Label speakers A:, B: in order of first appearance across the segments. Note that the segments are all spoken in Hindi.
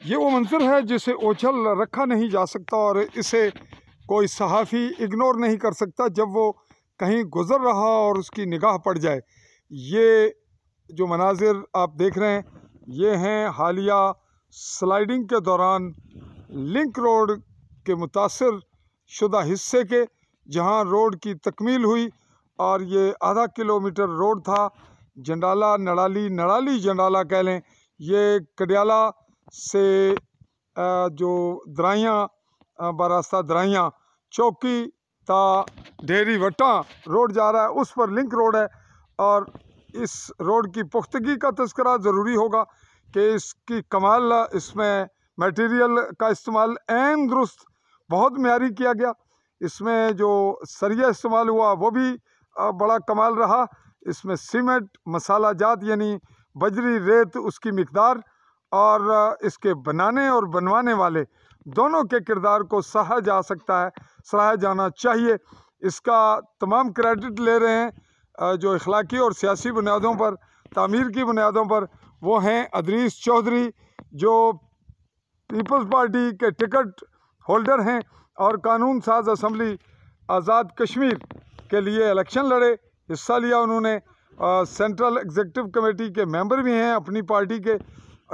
A: ये वो मंजर है जिसे ओझल रखा नहीं जा सकता और इसे कोई सहाफ़ी इग्नोर नहीं कर सकता जब वो कहीं गुज़र रहा और उसकी निगाह पड़ जाए। ये जो मनाजिर आप देख रहे हैं ये हैं हालिया स्लाइडिंग के दौरान लिंक रोड के मुतासर शुदा हिस्से के, जहां रोड की तकमील हुई और ये आधा किलोमीटर रोड था। जंडाला नड़ाली जंडाला कह लें, ये कडियाला से जो दराइयाँ बरास्ता दराइयाँ चौकी ता ढेरी वटा रोड जा रहा है, उस पर लिंक रोड है। और इस रोड की पुख्तगी का तज़किरा ज़रूरी होगा कि इसकी कमाल, इसमें मटेरियल का इस्तेमाल ऐन दुरुस्त बहुत म्यारी किया गया। इसमें जो सरिया इस्तेमाल हुआ वो भी बड़ा कमाल रहा। इसमें सीमेंट मसाला जात यानी बजरी रेत उसकी मिकदार और इसके बनाने और बनवाने वाले दोनों के किरदार को सराहा जा सकता है, सराहा जाना चाहिए। इसका तमाम क्रेडिट ले रहे हैं जो इखलाकी और सियासी बुनियादों पर, तामीर की बुनियादों पर, वो हैं अदरीस चौधरी जो पीपल्स पार्टी के टिकट होल्डर हैं और कानून साज असम्बली आज़ाद कश्मीर के लिए इलेक्शन लड़े, हिस्सा लिया उन्होंने। सेंट्रल एग्जीक्यूटिव कमेटी के मेंबर भी हैं अपनी पार्टी के,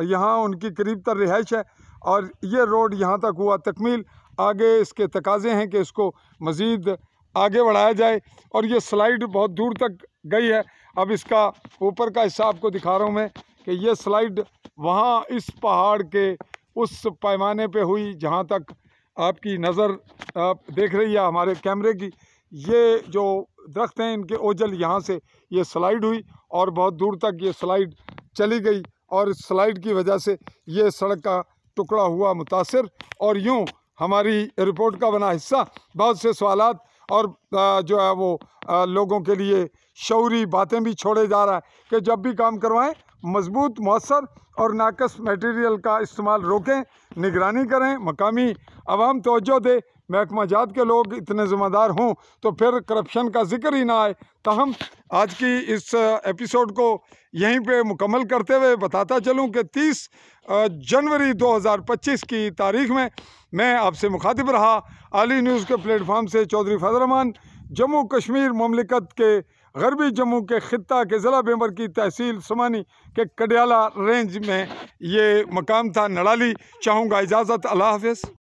A: यहाँ उनकी करीब तर रिहाइश है और ये रोड यहाँ तक हुआ तकमील। आगे इसके तकाजे हैं कि इसको मज़ीद आगे बढ़ाया जाए और ये स्लाइड बहुत दूर तक गई है। अब इसका ऊपर का हिस्सा आपको दिखा रहा हूँ मैं कि ये स्लाइड वहाँ इस पहाड़ के उस पैमाने पे हुई जहाँ तक आपकी नज़र देख रही है हमारे कैमरे की। ये जो दरख्त हैं इनके ओझल यहाँ से ये स्लाइड हुई और बहुत दूर तक ये स्लाइड चली गई और इस स्लाइड की वजह से ये सड़क का टुकड़ा हुआ मुतासिर। और यूँ हमारी रिपोर्ट का बना हिस्सा बहुत से सवालात और जो है वो लोगों के लिए शऊरी बातें भी छोड़े जा रहा है कि जब भी काम करवाएं मजबूत, मौसर और नाकस मटेरियल का इस्तेमाल रोकें, निगरानी करें, मकामी आवाम तवज्जो दे, महकमा जात के लोग इतने ज़िम्मेदार हों तो फिर करप्शन का जिक्र ही ना आए। ताहम आज की इस एपिसोड को यहीं पे मुकम्मल करते हुए बताता चलूं कि 30 जनवरी 2025 की तारीख़ में मैं आपसे मुखातिब रहा आली न्यूज़ के प्लेटफार्म से चौधरी फजल रहमान, जम्मू कश्मीर ममलिकत के गरबी जम्मू के ख़ित्ता के ज़िला बेंबर की तहसील समानी के कडियाला रेंज में ये मकाम था नड़ाली। चाहूँगा इजाज़त, अल्लाह हाफ़िज़।